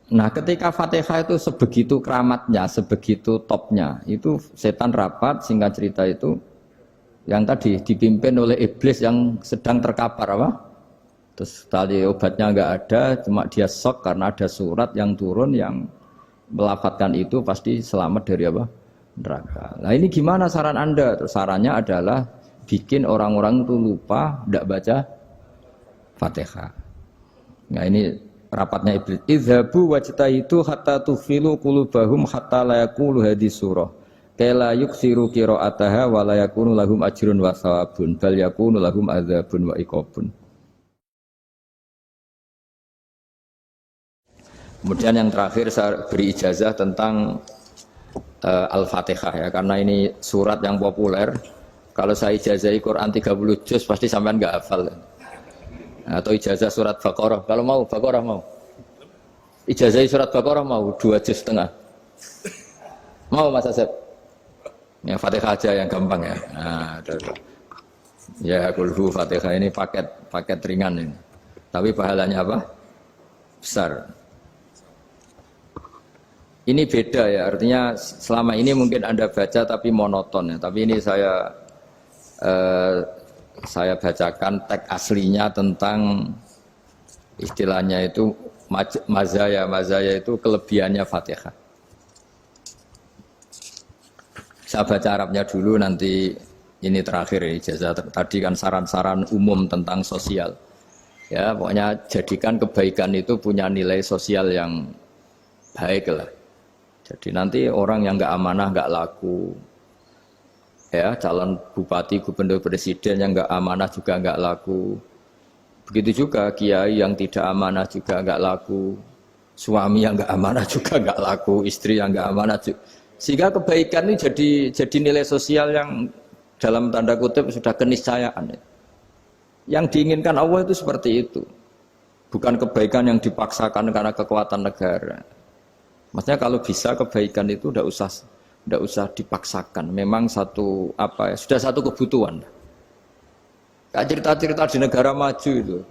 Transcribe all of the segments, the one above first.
Nah, ketika Fatihah itu sebegitu keramatnya, sebegitu topnya, itu setan rapat, singkat cerita itu, yang tadi dipimpin oleh iblis yang sedang terkapar apa? Terus tali obatnya nggak ada, cuma dia shock karena ada surat yang turun yang melafatkan itu pasti selamat dari apa? Neraka. Nah ini gimana saran Anda? Terus sarannya adalah bikin orang-orang itu lupa, tidak baca Fatihah. Nah ini rapatnya iblis. Idhabu wajtahidu hatta tufilu qulubahum hatta la yaqulu hadis surah. Kala yuksiru qira'ataha wa la yakunu lahum ajrun wa thawabun bal yakunu lahum adzabun wa iqabun. Kemudian yang terakhir saya beri ijazah tentang Al-Fatihah ya, karena ini surat yang populer. Kalau saya ijazahi Quran 30 juz pasti sampean enggak hafal. Atau ijazah surat Baqarah, kalau mau Baqarah mau. Ijazahi surat Baqarah mau 2 juz setengah. Mau Mas Asep? Ya Fatihah aja yang gampang ya. Nah, ya kulhu Fatihah ini paket ringan ini. Tapi pahalanya apa? Besar. Ini beda ya, artinya selama ini mungkin Anda baca tapi monoton ya. Tapi ini saya bacakan teks aslinya tentang istilahnya itu mazaya itu kelebihannya Fatihah. Saya baca Arabnya dulu, nanti ini terakhir ya, ijazah tadi kan saran-saran umum tentang sosial. Ya, pokoknya jadikan kebaikan itu punya nilai sosial yang baik lah. Jadi nanti orang yang nggak amanah nggak laku, ya calon bupati, gubernur, presiden yang nggak amanah juga nggak laku. Begitu juga kiai yang tidak amanah juga nggak laku, suami yang nggak amanah juga nggak laku, istri yang nggak amanah juga. Sehingga kebaikan ini jadi nilai sosial yang dalam tanda kutip sudah keniscayaan. Yang diinginkan Allah itu seperti itu, bukan kebaikan yang dipaksakan karena kekuatan negara. Maksudnya kalau bisa kebaikan itu tidak usah dipaksakan. Memang sudah satu kebutuhan. Kayak cerita-cerita di negara maju itu,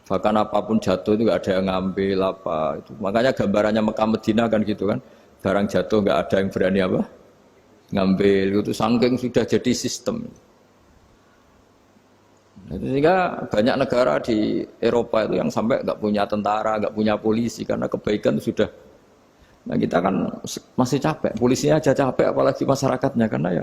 bahkan apapun jatuh itu nggak ada yang ngambil apa itu. Makanya gambarannya Mekah Medina kan gitu kan, barang jatuh nggak ada yang berani apa ngambil itu, saking sudah jadi sistem. Sehingga banyak negara di Eropa itu yang sampai nggak punya tentara, nggak punya polisi karena kebaikan itu sudah. Nah kita kan masih capek, polisinya aja capek apalagi masyarakatnya, karena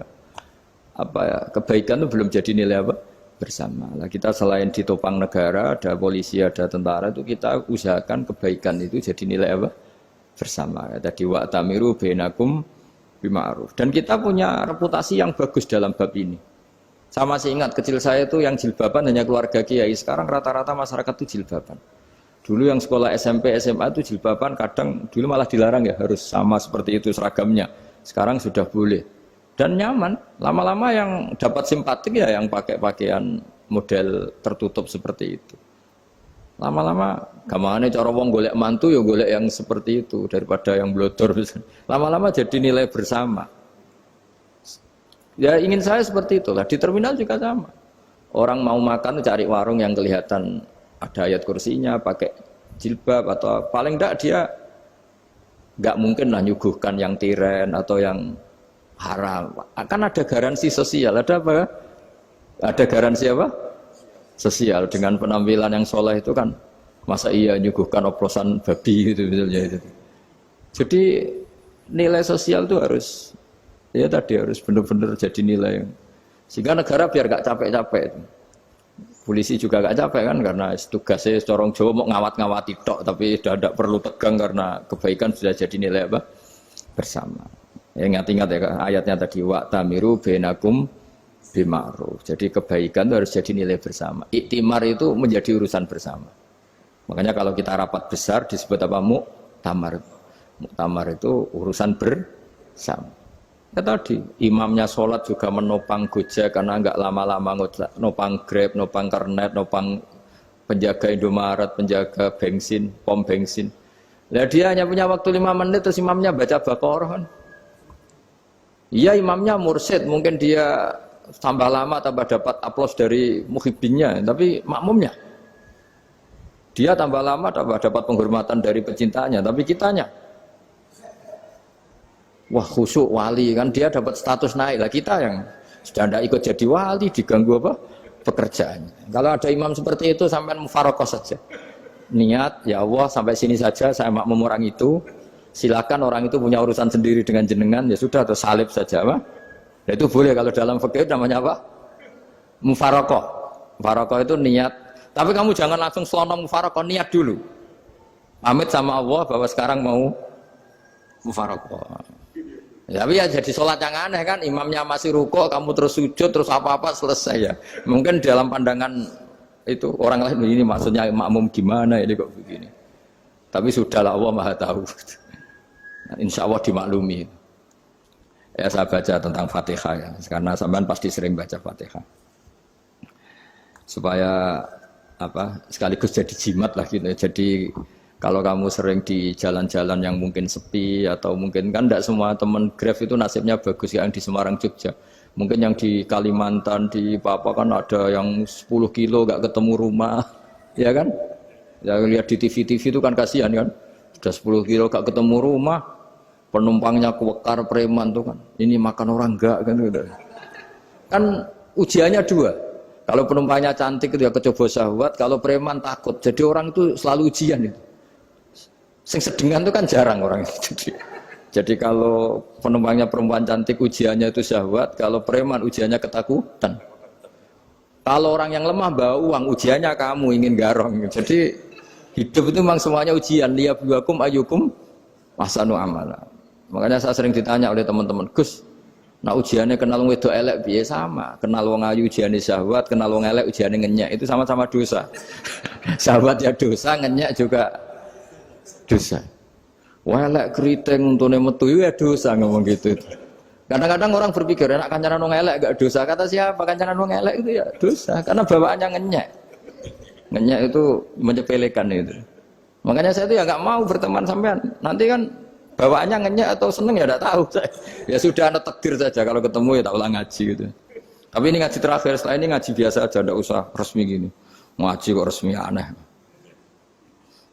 kebaikan itu belum jadi nilai apa bersama. Nah kita selain ditopang negara, ada polisi, ada tentara, itu kita usahakan kebaikan itu jadi nilai apa bersama. Tadi wa'tamiru bainakum bima'ruf. Dan kita punya reputasi yang bagus dalam bab ini. Saya masih ingat kecil saya itu yang jilbaban hanya keluarga kiai, sekarang rata-rata masyarakat itu jilbaban. Dulu yang sekolah SMP, SMA itu jilbaban kadang dulu malah dilarang ya, harus sama seperti itu seragamnya. Sekarang sudah boleh. Dan nyaman. Lama-lama yang dapat simpatik ya yang pakai pakaian model tertutup seperti itu. Lama-lama gamane cara wong golek mantu ya golek yang seperti itu daripada yang blodor. Lama-lama jadi nilai bersama. Ya ingin saya seperti itulah. Di terminal juga sama. Orang mau makan cari warung yang kelihatan ada ayat kursinya, pakai jilbab, atau paling enggak dia enggak mungkin lah nyuguhkan yang tiren atau yang haram. Akan ada garansi sosial, ada apa? Ada garansi apa? Sosial dengan penampilan yang soleh itu kan, masa iya nyuguhkan oplosan babi gitu misalnya itu. Jadi nilai sosial itu harus harus benar-benar jadi nilai. Sehingga negara biar enggak capek-capek itu. Polisi juga gak capek kan, karena tugasnya corong Jawa mau ngawat-ngawati tok, tapi sudah tidak perlu tegang karena kebaikan sudah jadi nilai apa bersama. Ya, ingat-ingat ya ayatnya tadi, wa'tamiru bainakum bima'ruf. Jadi kebaikan itu harus jadi nilai bersama. Iktimar itu menjadi urusan bersama. Makanya kalau kita rapat besar disebut apa? Muktamar. Muktamar itu urusan bersama. Ya tadi, imamnya sholat juga menopang Gojek karena enggak lama-lama nopang Grab, nopang Kernet, nopang penjaga Indomaret, penjaga bensin, pom bensin. Nah dia hanya punya waktu 5 menit terus imamnya baca Baqarah kan. Iya imamnya mursyid, mungkin dia tambah lama tambah dapat aplaus dari muhibbinnya, tapi makmumnya Dia tambah lama dapat penghormatan dari pecintanya, tapi kitanya wah khusyuk wali kan dia dapat status naik lah, kita yang sudah tidak ikut jadi wali diganggu apa pekerjaannya. Kalau ada imam seperti itu sampai mufarokoh saja. Niat ya Allah sampai sini saja saya makmum orang itu. Silakan orang itu punya urusan sendiri dengan jenengan ya sudah atau salib saja apa? Ya, itu boleh kalau dalam fikih namanya apa? Mufarokoh. Mufarokoh itu niat. Tapi kamu jangan langsung selonong mufarokoh, niat dulu. Pamit sama Allah bahwa sekarang mau mufarokoh. Ya, tapi ya jadi sholat yang aneh kan, imamnya masih rukuk, kamu terus sujud, terus apa-apa selesai ya. Mungkin dalam pandangan itu orang lain ini maksudnya makmum gimana ini kok begini. Tapi sudahlah Allah Maha tahu. Insya Allah dimaklumi. Ya saya baca tentang Fatihah ya, karena sampean pasti sering baca Fatihah. Supaya apa sekaligus jadi jimat lah gitu. Jadi kalau kamu sering di jalan-jalan yang mungkin sepi atau mungkin kan tidak semua teman Grab itu nasibnya bagus yang di Semarang Jogja. Mungkin yang di Kalimantan di Papua kan ada yang 10 kilo gak ketemu rumah, ya kan? Ya lihat di TV itu kan kasihan kan. Sudah 10 kilo gak ketemu rumah, penumpangnya kuwekar preman tuh kan. Ini makan orang enggak kan gitu. Kan ujiannya dua. Kalau penumpangnya cantik itu ya kecoba syahwat, kalau preman takut. Jadi orang itu selalu ujian itu. Sing sedengan itu kan jarang orang itu. Jadi kalau penumpangnya perempuan cantik ujiannya itu syahwat, kalau preman ujiannya ketakutan. Kalau orang yang lemah bawa uang ujiannya kamu ingin garong. Jadi hidup itu memang semuanya ujian. Liyabluwakum ayyukum ahsanu amala. Makanya saya sering ditanya oleh teman-teman, Gus, nah ujiannya kenal wong wedok elek piye sama, kenal wong ayu ujiane syahwat, kenal wong elek ujiane ngenyek, itu sama-sama dosa. Syahwat ya dosa, ngenyek juga dosa. Wah elek keriting untune metu ya dosa ngomong gitu. Kadang-kadang orang berpikir enak kancanan wong elek gak dosa. Kata siapa kancanan wong elek itu ya dosa karena bawaannya ngenyek. Ngenyek itu menyepelekan itu. Makanya saya itu ya nggak mau berteman sampean. Nanti kan bawaannya ngenyek atau seneng ya tidak tahu saya. Ya sudah ada takdir saja kalau ketemu ya tak ulang ngaji gitu. Tapi ini ngaji terakhir, setelah ini ngaji biasa aja, tidak usah resmi gini. Ngaji kok resmi aneh.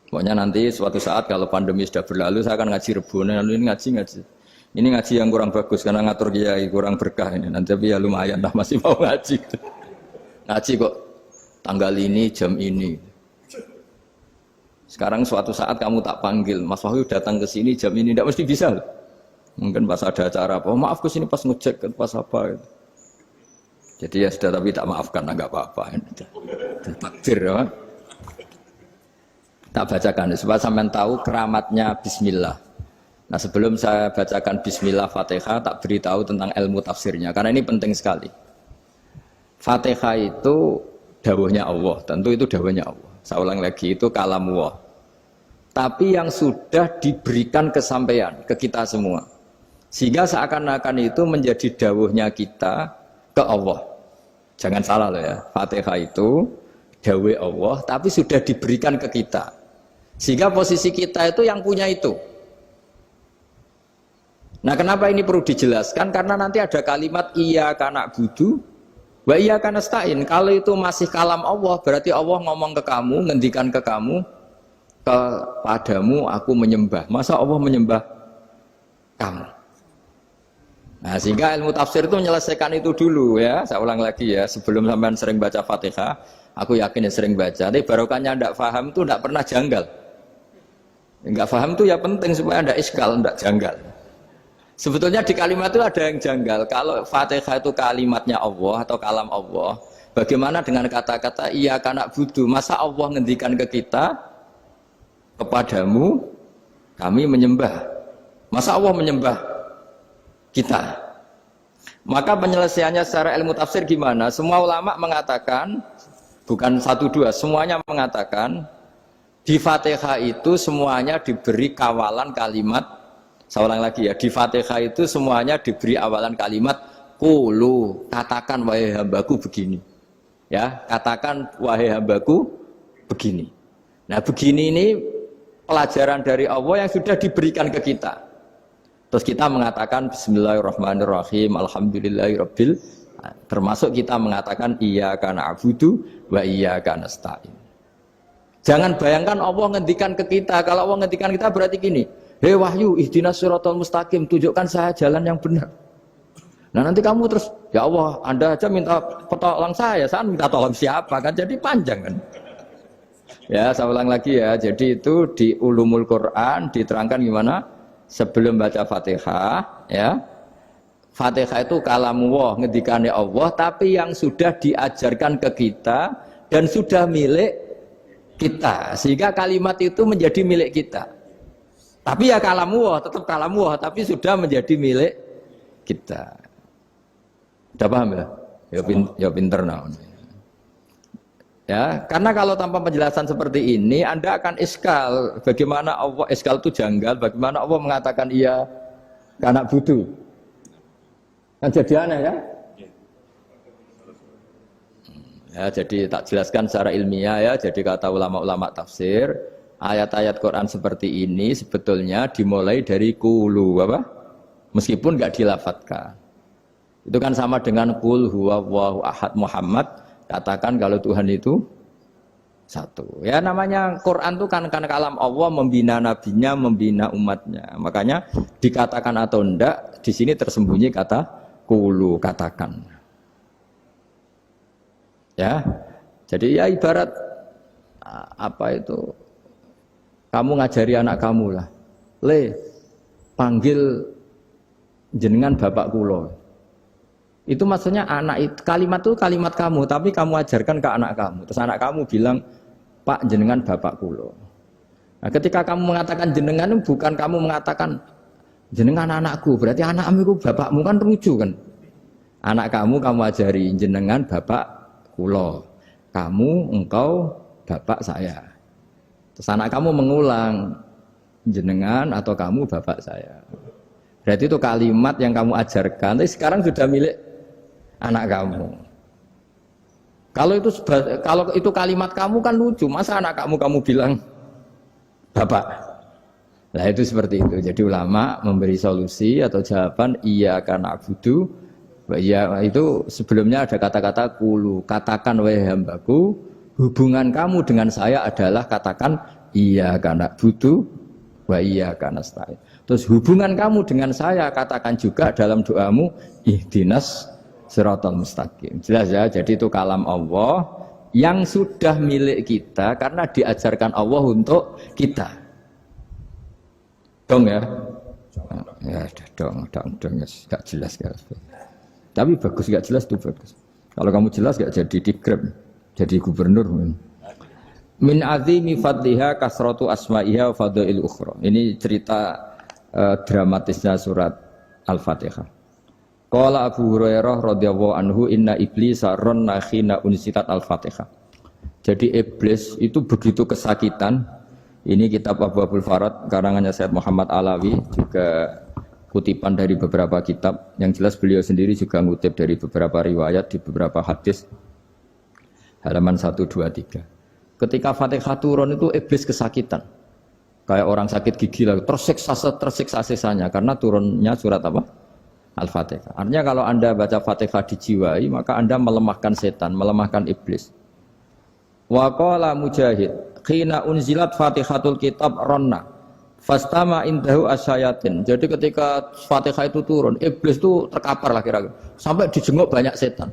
Pokoknya nanti suatu saat kalau pandemi sudah berlalu saya akan ngaji Rebona, lalu ini ngaji. Ini ngaji yang kurang bagus karena ngatur kiai kurang berkah ini. Nanti tapi ya lumayan lah masih mau ngaji. Ngaji kok tanggal ini jam ini. Sekarang suatu saat kamu tak panggil, Mas Wahyu datang ke sini jam ini, tidak mesti bisa. Mungkin pas ada acara apa, oh, maaf ke sini pas ngecek, pas apa. Gitu. Jadi ya sudah tapi tak maafkan, enggak apa-apa. Takdir ya. Tak bacakan supaya sampean tahu keramatnya Bismillah. Nah sebelum saya bacakan Bismillah Fatihah, tak beritahu tentang ilmu tafsirnya karena ini penting sekali. Fatihah itu dawuhnya Allah, tentu itu dawuhnya Allah. Saya ulang lagi itu kalam Allah. Tapi yang sudah diberikan kesampaian ke kita semua, sehingga seakan-akan itu menjadi dawuhnya kita ke Allah. Jangan salah loh ya, Fatihah itu dawuh Allah, tapi sudah diberikan ke kita. Sehingga posisi kita itu yang punya itu. Nah kenapa ini perlu dijelaskan? Karena nanti ada kalimat iyyaka na'budu wa iyyaka nasta'in. Kalau itu masih kalam Allah, berarti Allah ngomong ke kamu, ngendikan ke kamu, kepadamu aku menyembah. Masa Allah menyembah kamu? Nah sehingga ilmu tafsir itu menyelesaikan itu dulu ya. Saya ulang lagi ya, sebelum sampean sering baca Fatihah, aku yakin ya sering baca. Tapi barokahnya tidak paham itu tidak pernah janggal. Enggak paham itu ya penting supaya tidak iskal, tidak janggal. Sebetulnya di kalimat itu ada yang janggal. Kalau Fatihah itu kalimatnya Allah atau kalam Allah, bagaimana dengan kata-kata iyyaka na'budu? Masa Allah ngendikan ke kita, kepadamu kami menyembah. Masa Allah menyembah kita? Maka penyelesaiannya secara ilmu tafsir gimana? Semua ulama mengatakan, bukan satu dua, semuanya mengatakan di Fatihah itu semuanya diberi kawalan kalimat. Saya ulang lagi ya, di Fatihah itu semuanya diberi awalan kalimat qulu, katakan wahai hambaku begini. Ya, katakan wahai hambaku begini. Nah, begini ini pelajaran dari Allah yang sudah diberikan ke kita. Terus kita mengatakan bismillahirrahmanirrahim, alhamdulillahirabbil, termasuk kita mengatakan iyyaka na'budu wa iyyaka nasta'in. Jangan bayangkan Allah ngendikan ke kita. Kalau Allah ngendikan kita berarti gini, hei wahyu, ihdinas siratal mustaqim, tunjukkan saya jalan yang benar. Nah nanti kamu terus, ya Allah, Anda aja minta tolong saya minta tolong siapa kan? Jadi panjang kan. Ya, saya ulang lagi ya. Jadi itu di Ulumul Quran diterangkan gimana? Sebelum baca Fatihah, ya. Fatihah itu kalamullah, ngendikane Allah, tapi yang sudah diajarkan ke kita dan sudah milik kita, sehingga kalimat itu menjadi milik kita. Tapi ya kalamullah, tetap kalamullah, tapi sudah menjadi milik kita. Udah paham ya? Ya pinter nah. Ya, karena kalau tanpa penjelasan seperti ini, Anda akan iskal. Bagaimana Allah, iskal itu janggal, bagaimana Allah mengatakan iya ke anak budu. Kan jadi aneh kan? Ya, jadi tak jelaskan secara ilmiah ya. Jadi kata ulama-ulama tafsir, ayat-ayat Quran seperti ini sebetulnya dimulai dari qulu apa? Meskipun nggak dilafatkan. Itu kan sama dengan qul huwallahu ahad Muhammad, katakan kalau Tuhan itu satu. Ya namanya Quran itu kan kalam Allah, membina nabinya, membina umatnya. Makanya dikatakan atau enggak, di sini tersembunyi kata qulu, katakan. Ya, jadi ya ibarat apa itu? Kamu ngajari anak kamu lah, panggil jenengan bapak kulo. Itu maksudnya anak itu, kalimat itu kalimat kamu, tapi kamu ajarkan ke anak kamu. Terus anak kamu bilang, Pak jenengan bapak kulo. Nah, ketika kamu mengatakan jenengan, bukan kamu mengatakan jenengan anakku, berarti anakmu itu bapakmu, kan lucu kan? Anak kamu ajari jenengan bapak kulo, kamu engkau bapak saya. Terus anak kamu mengulang jenengan atau kamu bapak saya. Berarti itu kalimat yang kamu ajarkan, tapi sekarang sudah milik anak kamu. Kalau itu kalimat kamu kan lucu, masa anak kamu bilang bapak. Nah itu seperti itu. Jadi ulama memberi solusi atau jawaban iya karena abudu. Ya itu sebelumnya ada kata-kata qulu, katakan wahai hambaku, hubungan kamu dengan saya adalah katakan iya karena butuh wa iya karena nasta'in. Terus hubungan kamu dengan saya katakan juga dalam doamu ihdinas siratal mustaqim. Jelas ya, jadi itu kalam Allah yang sudah milik kita karena diajarkan Allah untuk kita. Dong ya? Ya dong, gak jelas kan. Tapi bagus, gak jelas itu bagus. Kalau kamu jelas gak jadi dikrep, jadi gubernur. Min azimi fadliha kasratu asma'iha wa fadail ukhra. Ini cerita dramatisnya surat Al-Fatihah. Qala Abu Hurairah radhiyallahu anhu inna iblisa ranna khina unsitat Al-Fatihah. Jadi iblis itu begitu kesakitan. Ini kitab Abu Abul Farad karangannya Syekh Muhammad Alawi, juga kutipan dari beberapa kitab. Yang jelas beliau sendiri juga ngutip dari beberapa riwayat di beberapa hadis. Halaman 123. Ketika Fatihah turun itu iblis kesakitan. Kayak orang sakit gigi lah, tersiksa sisanya karena turunnya surat apa? Al-Fatihah. Artinya kalau Anda baca Fatihah dijiwai, maka Anda melemahkan setan, melemahkan iblis. Wa qala Mujahid, khina unzilat Fatihatul kitab ronna fastama indahu asyayatin. Jadi ketika Fatihah itu turun, iblis itu terkapar lah kira-kira. Sampai dijenguk banyak setan.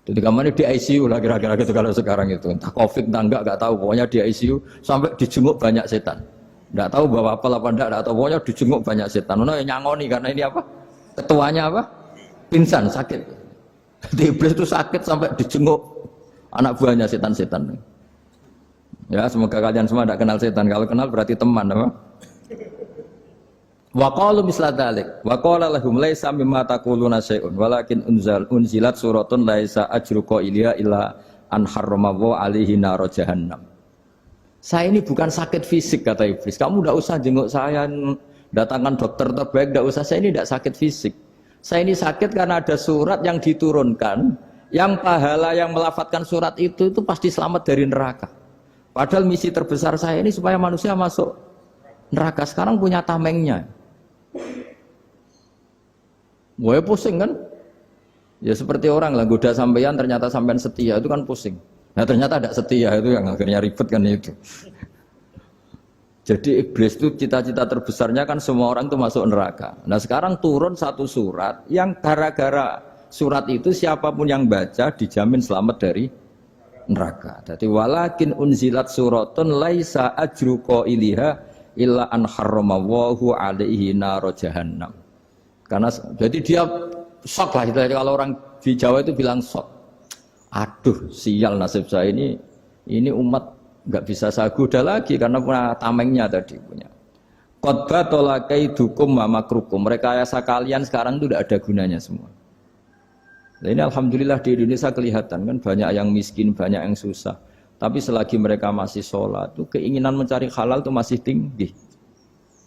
Jadi kemana di ICU lah kira-kira gitu kalau sekarang itu. Entah COVID entah enggak tahu. Pokoknya di ICU sampai dijenguk banyak setan. Enggak tahu bawa apa enggak tahu. Pokoknya dijenguk banyak setan. Mana yang nyangoni karena ini apa? Ketuanya apa? Pingsan, sakit. Jadi iblis itu sakit sampai dijenguk anak buahnya setan-setan. Ya semoga kalian semua tidak kenal setan. Kalau kenal berarti teman apa? Wa qalu misla dzalik wa qala lahum laisa mimma taquluna syai'un walakin unzilat suratun laisa ajru qailiha illa an harrama alaihi nar jahannam. Saya ini bukan sakit fisik kata iblis. Kamu tidak usah jenguk saya, datangkan dokter terbaik, tidak usah. Saya ini tidak sakit fisik. Saya ini sakit karena ada surat yang diturunkan, yang pahala yang melafadzkan surat itu pasti selamat dari neraka. Padahal misi terbesar saya ini supaya manusia masuk neraka. Sekarang punya tamengnya. Gue pusing kan? Ya seperti orang lah, goda sampean ternyata sampean setia, itu kan pusing. Nah ternyata tidak setia, itu yang akhirnya ribet kan itu. Jadi iblis itu cita-cita terbesarnya kan semua orang itu masuk neraka. Nah sekarang turun satu surat yang gara-gara surat itu siapapun yang baca dijamin selamat dari neraka. Jadi walakin unzilat suratun laisa ajru qailiha illa an harramawallahu alaihi nar jahannam. Karena jadi dia shock lah itu, kalau orang di Jawa itu bilang shock. Aduh sial nasib saya ini umat nggak bisa saya goda lagi karena punya tamengnya tadi punya. Qad tolakaidukum wa makrukum. Rekayasa kalian sekarang itu tidak ada gunanya semua. Nah ini alhamdulillah di Indonesia kelihatan kan banyak yang miskin, banyak yang susah. Tapi selagi mereka masih sholat, itu keinginan mencari halal itu masih tinggi.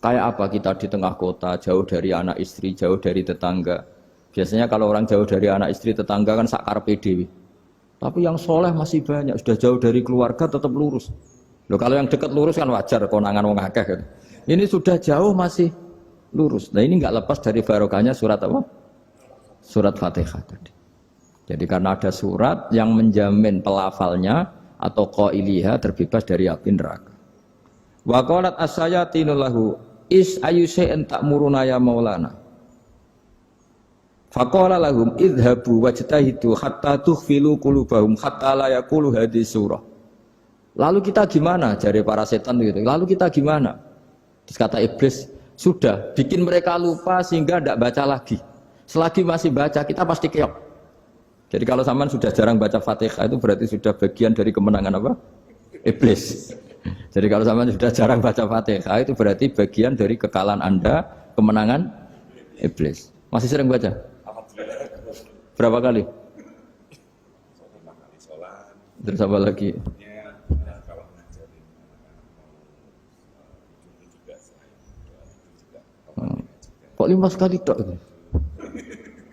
Kayak apa kita di tengah kota, jauh dari anak istri, jauh dari tetangga. Biasanya kalau orang jauh dari anak istri, tetangga kan sakar PDW. Tapi yang soleh masih banyak, sudah jauh dari keluarga tetap lurus. Loh kalau yang dekat lurus kan wajar, konangan wong akeh kan. Ini sudah jauh masih lurus. Nah ini nggak lepas dari barokahnya surat apa? Surat Fatihah tadi. Jadi karena ada surat yang menjamin pelafalnya atau qailiha terbebas dari api neraka. Wa qalat as-sayatinu lahu is ayyusai'in ta'muruna ya maulana. Faqala lahum idhabu wajtahidu hatta tukhfilu qulubahum hatta la yaqulu hadhihi surah. Lalu kita gimana? Jari para setan gitu. Lalu kita gimana? Terus kata iblis, sudah bikin mereka lupa sehingga tidak baca lagi. Selagi masih baca kita pasti keok. Jadi kalau sampean sudah jarang baca Fatihah itu berarti sudah bagian dari kemenangan apa? Iblis. Jadi kalau sampean sudah jarang baca Fatihah itu berarti bagian dari kekalahan Anda, kemenangan iblis. Masih sering baca? Berapa kali? Terus apa lagi? Kok 5 kali tok itu?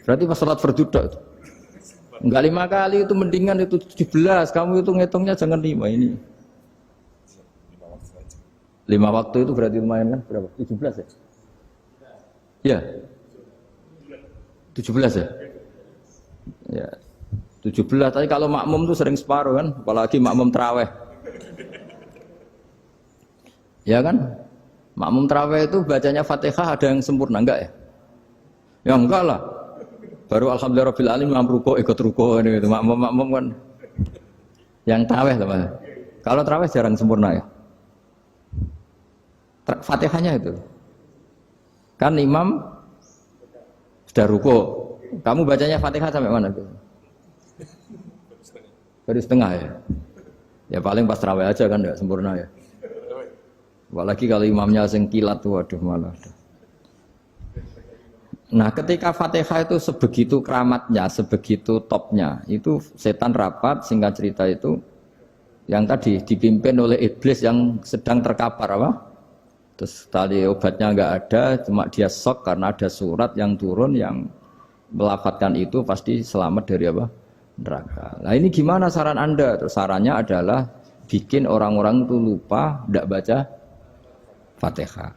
Berarti pas salat fardu tok itu. Enggak 5 kali itu mendingan itu 17. Kamu itu ngitungnya jangan 5 ini. 5 waktu itu berarti lumayan kan? Berapa? 17 ya? Ya. 17 ya? Ya. 17, tapi kalau makmum tuh sering separuh kan, apalagi makmum tarawih. Ya kan? Makmum tarawih itu bacanya Fatihah ada yang sempurna enggak ya? Ya enggak lah. Baru alhamdulillahirabbil alamin ruko ikut ruko gitu. Makmum kan yang tarawih teman. Kalau tarawih jarang sempurna ya. Fatihahnya itu. Kan imam sudah ruko. Kamu bacanya Fatihah sampai mana tuh? Baru setengah ya. Ya paling pas tarawih aja kan enggak sempurna ya. Apalagi kalau imamnya sing kilat tuh waduh malah. Nah, ketika Fatihah itu sebegitu keramatnya, sebegitu topnya, itu setan rapat, singkat cerita itu yang tadi dipimpin oleh iblis yang sedang terkapar apa? Terus tali obatnya enggak ada, cuma dia shock karena ada surat yang turun yang melafatkan itu pasti selamat dari apa? Neraka. Nah ini gimana saran Anda? Terus sarannya adalah bikin orang-orang itu lupa, tidak baca Fatihah.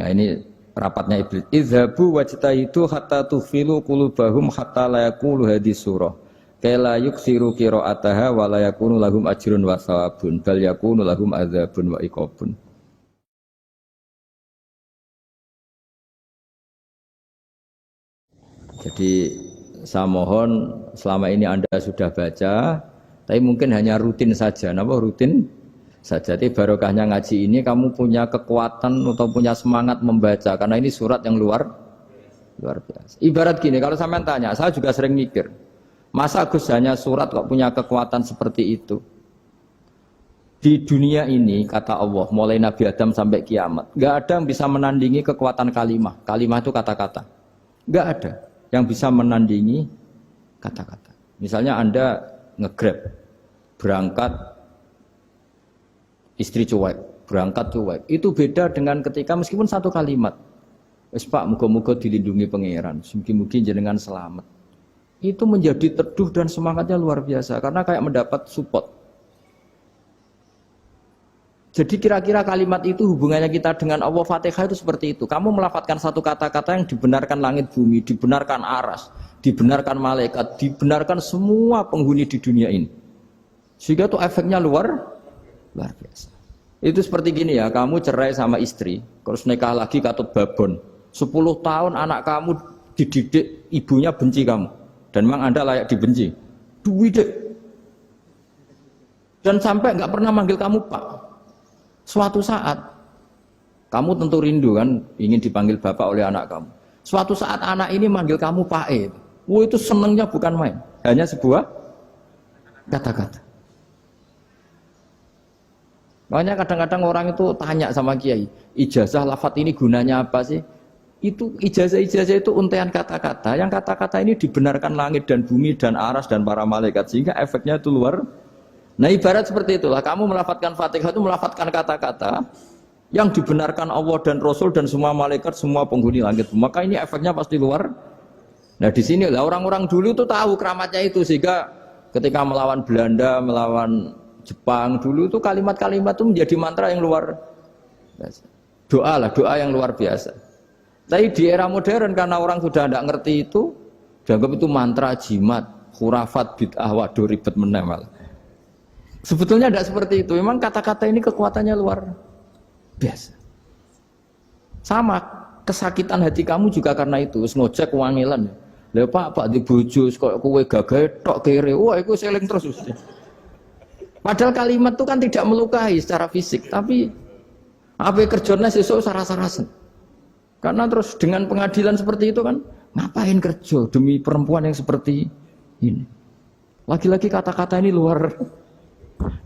Nah ini rapatnya iblis. Idhabu wajtahidu hatta tufilu qulubahum hatta la yaqulu hadhihi surah. Kala yuksiru qira'ataha wa la yakunu lahum ajrun wa thawabun bal yakunu lahum adzabun wa iqabun. Jadi saya mohon selama ini Anda sudah baca, tapi mungkin hanya rutin saja. Napa rutin saja? Tapi barokahnya ngaji ini kamu punya kekuatan atau punya semangat membaca karena ini surat yang luar biasa. Ibarat gini, kalau sampean tanya, saya juga sering mikir, masa Gus hanya surat kok punya kekuatan seperti itu? Di dunia ini kata Allah, mulai Nabi Adam sampai kiamat, nggak ada yang bisa menandingi kekuatan kalimah. Kalimah itu kata-kata, nggak ada yang bisa menandingi kata-kata. Misalnya Anda nge-grab, berangkat, istri cuek, berangkat cuek. Itu beda dengan ketika meskipun satu kalimat. Wes Pak, muga-muga dilindungi pangeran, mugi-mugi jenengan selamat. Itu menjadi teduh dan semangatnya luar biasa karena kayak mendapat support. Jadi kira-kira kalimat itu hubungannya kita dengan Allah, Fatihah itu seperti itu. Kamu melafadzkan satu kata-kata yang dibenarkan langit bumi, dibenarkan aras, dibenarkan malaikat, dibenarkan semua penghuni di dunia ini. Sehingga tuh efeknya luar biasa. Itu seperti gini ya, kamu cerai sama istri, terus nikah lagi katut babon. 10 tahun anak kamu dididik, ibunya benci kamu. Dan memang Anda layak dibenci. Dididik. Dan sampai nggak pernah manggil kamu Pak. Suatu saat, kamu tentu rindu kan, ingin dipanggil Bapak oleh anak kamu. Suatu saat anak ini manggil kamu Pak E. Wah itu senengnya bukan main. Hanya sebuah kata-kata. Makanya kadang-kadang orang itu tanya sama kiai, ijazah lafadz ini gunanya apa sih? Itu ijazah-ijazah itu untaian kata-kata. Yang kata-kata ini dibenarkan langit dan bumi dan aras dan para malaikat. Sehingga efeknya itu luar. Nah ibarat seperti itulah. Kamu melafadzkan Fatihah itu melafadzkan kata-kata yang dibenarkan Allah dan Rasul dan semua malaikat, semua penghuni langit. Maka ini efeknya pasti luar. Nah di sini lah orang-orang dulu itu tahu keramatnya itu. Sehingga ketika melawan Belanda, melawan Jepang dulu itu kalimat-kalimat itu menjadi mantra yang luar biasa. Doa lah, doa yang luar biasa. Tapi di era modern karena orang sudah tidak ngerti itu, dianggap itu mantra, jimat, khurafat, bid'ah, waduh ribet menemal. Sebetulnya tidak seperti itu. Memang kata-kata ini kekuatannya luar biasa. Sama kesakitan hati kamu juga karena itu. Ngojek wangilan. Lah Pak di bojo kok kowe gagah tok kere. Wah, iku seling terus. Padahal kalimat itu kan tidak melukai secara fisik, tapi apa kerjanya sesuk saras-sarasen. Karena terus dengan pengadilan seperti itu kan, ngapain kerja demi perempuan yang seperti ini? Lagi-lagi kata-kata ini luar.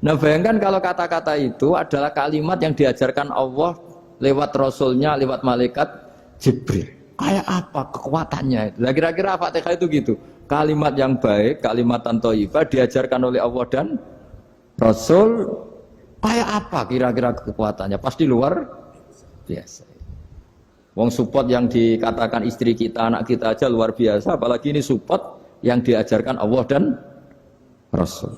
Nah bayangkan kalau kata-kata itu adalah kalimat yang diajarkan Allah lewat Rasulnya, lewat malaikat Jibril. Kayak apa kekuatannya? Nah, kira-kira Fatihah itu gitu. Kalimat yang baik, kalimat thayyibah diajarkan oleh Allah dan Rasul, kayak apa kira-kira kekuatannya? Pasti luar biasa. Wong support yang dikatakan istri kita, anak kita aja luar biasa, apalagi ini support yang diajarkan Allah dan Rasul.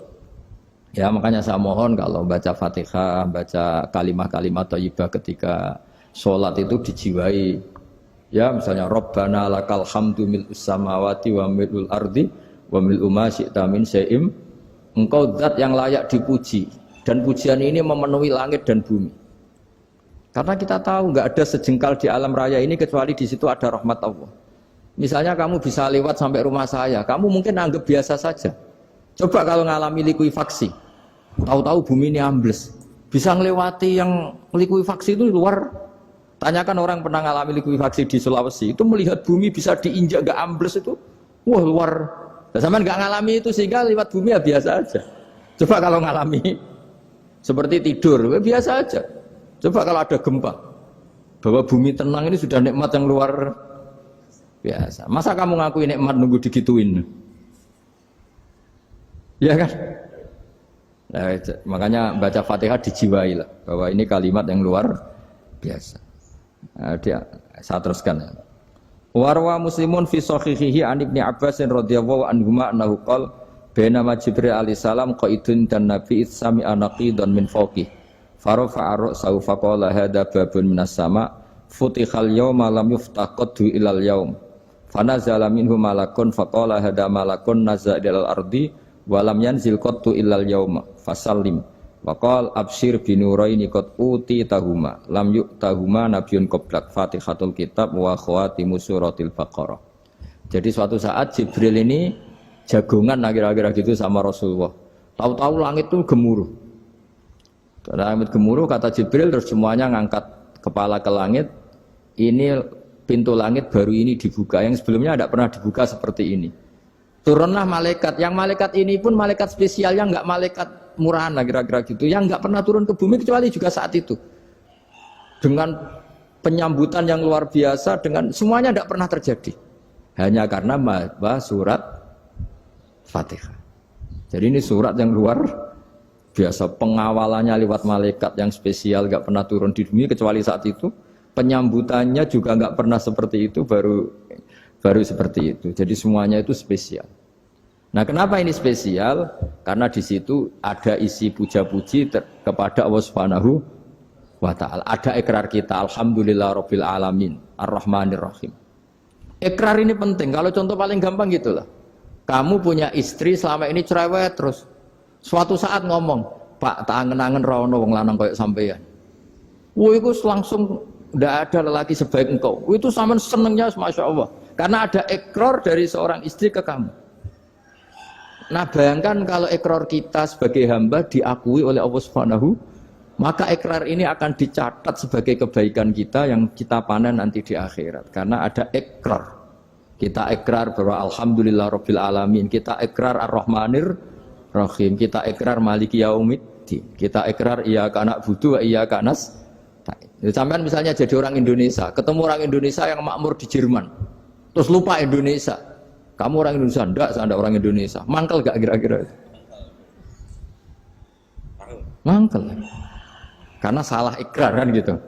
Ya makanya saya mohon kalau baca Fatihah, baca kalimat-kalimat thayyibah ketika sholat itu dijiwai. Ya misalnya Rabbana lakal hamdu mil'us samawati wa mil'ul ardi wa mil'u ma syi'ta min syai'im. Engkau zat yang layak dipuji dan pujian ini memenuhi langit dan bumi. Karena kita tahu nggak ada sejengkal di alam raya ini kecuali di situ ada rahmat Allah. Misalnya kamu bisa lewat sampai rumah saya, kamu mungkin anggap biasa saja. Coba kalau ngalami likuifaksi, tahu-tahu bumi ini ambles, bisa ngelewati yang likuifaksi itu luar. Tanyakan orang pernah ngalami likuifaksi di Sulawesi, itu melihat bumi bisa diinjak nggak ambles itu, wah luar. Zaman nggak ngalami itu sehingga lewat bumi ya biasa aja. Coba kalau ngalami seperti tidur, ya biasa aja. Coba kalau ada gempa, bahwa bumi tenang ini sudah nikmat yang luar biasa. Masa kamu ngakuin nikmat nunggu digituin? Ya kan? Nah, makanya baca Fatihah dijiwai lah, bahwa ini kalimat yang luar biasa. Nah, saya teruskan ya. Warwa Muslimun fi sahihihi an Ibnu Abbas radhiyallahu anhuma annahu qala bainama Jibril alaihi salam qaidun dan Nabi sami anaqidan min fawqi farafa'a ra'sahu faqala hadza babun minas sama futihal yawma lam yuftaqadhu ilal yaum fanazala minhu malakun faqala hadza malakun nazala ilal ardi wa lam yanzil qattu ilal yauma fasallim waqal absyir binuraini qad uti tahuma lam yu'tahuma nabiyyun qablak Fatihatul kitab wa khawatimu suratil Baqarah. Jadi suatu saat Jibril ini jagongan kira-kira gitu sama Rasulullah. Tahu-tahu langit itu gemuruh. Langit gemuruh kata Jibril terus semuanya ngangkat kepala ke langit. Ini pintu langit baru ini dibuka, yang sebelumnya tidak pernah dibuka seperti ini. Turunlah malaikat, yang malaikat ini pun malaikat spesial yang enggak malaikat murahan lah kira-kira gitu, yang enggak pernah turun ke bumi kecuali juga saat itu. Dengan penyambutan yang luar biasa, dengan semuanya tidak pernah terjadi. Hanya karena bahwa surat Fatihah. Jadi ini surat yang luar biasa, pengawalannya lewat malaikat yang spesial, enggak pernah turun di bumi kecuali saat itu. Penyambutannya juga enggak pernah seperti itu, baru seperti itu. Jadi semuanya itu spesial. Nah, kenapa ini spesial? Karena di situ ada isi puja-puji kepada Allah Subhanahu wa taala. Ada ikrar kita, alhamdulillahirabbil alamin, arrahmanir rahim. Ikrar ini penting. Kalau contoh paling gampang gitulah. Kamu punya istri selama ini cerewet terus. Suatu saat ngomong, Pak, tak angen-angen ra ono wong lanang koyo sampeyan. Wah, itu langsung tidak ada lelaki sebaik engkau. Itu sama senengnya, masya Allah. Karena ada ikrar dari seorang istri ke kamu. Nah, bayangkan kalau ikrar kita sebagai hamba diakui oleh Allah Subhanahu, maka ikrar ini akan dicatat sebagai kebaikan kita yang kita panen nanti di akhirat. Karena ada ikrar. Kita ikrar bahwa Alhamdulillah Rabbil Alamin. Kita ikrar Ar-Rahmanir Rahim. Kita ikrar Maliki Yaumiddin. Kita ikrar Iyyaka na'budu wa iyyaka nasta'in. Sampai misalnya jadi orang Indonesia, ketemu orang Indonesia yang makmur di Jerman, terus lupa Indonesia. Kamu orang Indonesia? Enggak, saya enggak orang Indonesia. Mangkel gak kira-kira? Mangkel. Karena salah ikrar kan gitu.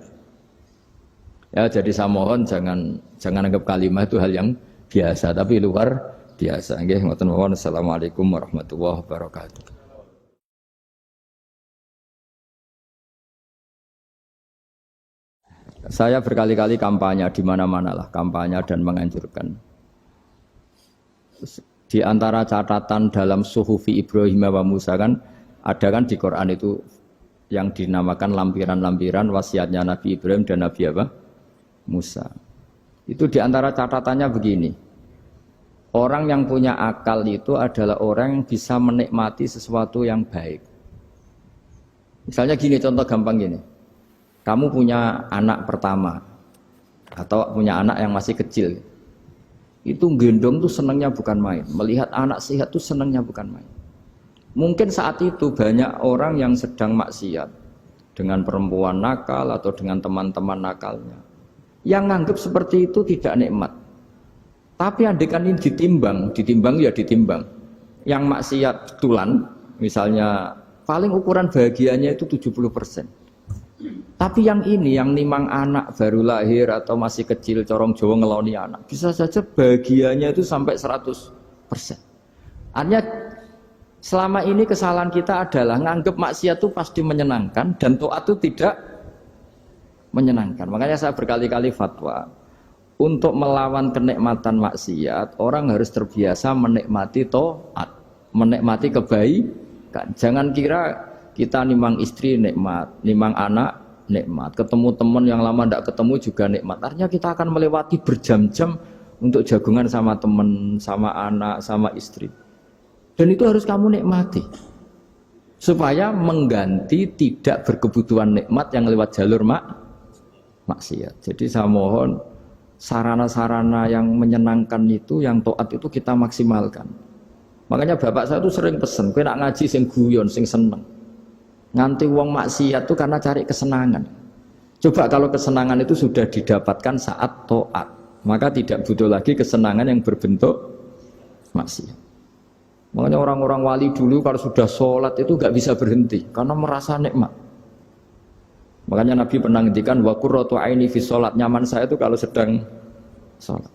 Ya, jadi saya mohon jangan anggap kalimat itu hal yang biasa, tapi luar biasa. Nggih, ngoten mawon. Assalamualaikum warahmatullahi wabarakatuh. Saya berkali-kali kampanye di mana-mana lah, kampanye dan menganjurkan. Di antara catatan dalam Suhufi Ibrahim wa Musa kan ada kan di Quran itu yang dinamakan lampiran-lampiran wasiatnya Nabi Ibrahim dan Nabi apa? Musa. Itu di antara catatannya begini. Orang yang punya akal itu adalah orang yang bisa menikmati sesuatu yang baik. Misalnya gini, contoh gampang gini. Kamu punya anak pertama atau punya anak yang masih kecil, itu gendong tuh senangnya bukan main. Melihat anak sehat tuh senangnya bukan main. Mungkin saat itu banyak orang yang sedang maksiat dengan perempuan nakal atau dengan teman-teman nakalnya, yang nganggap seperti itu tidak nikmat. Tapi andaikan ini ditimbang ya ditimbang. Yang maksiat tulan, misalnya paling ukuran bahagianya itu 70%. Tapi yang ini, yang nimang anak baru lahir atau masih kecil, corong Jawa ngeloni anak, bisa saja bahagianya itu sampai 100%. Artinya selama ini kesalahan kita adalah nganggep maksiat itu pasti menyenangkan dan taat itu tidak menyenangkan. Makanya saya berkali-kali fatwa, untuk melawan kenikmatan maksiat, orang harus terbiasa menikmati taat, menikmati kebaikan. Jangan kira kita nimang istri nikmat, nimang anak nikmat, ketemu teman yang lama tidak ketemu juga nikmat. Artinya kita akan melewati berjam-jam untuk jagungan sama teman, sama anak, sama istri. Dan itu harus kamu nikmati. Supaya mengganti tidak berkebutuhan nikmat yang lewat jalur maksiat. Jadi saya mohon sarana-sarana yang menyenangkan itu, yang taat itu kita maksimalkan. Makanya bapak saya tuh sering pesen, kowe nak ngaji sing guyon, sing seneng. Nganti wong maksiat itu karena cari kesenangan. Coba kalau kesenangan itu sudah didapatkan saat taat, maka tidak butuh lagi kesenangan yang berbentuk maksiat. Makanya orang-orang wali dulu kalau sudah sholat itu gak bisa berhenti karena merasa nikmat. Makanya Nabi pernah ngendikan wa qurratu aini fi sholat, nyaman saya itu kalau sedang sholat.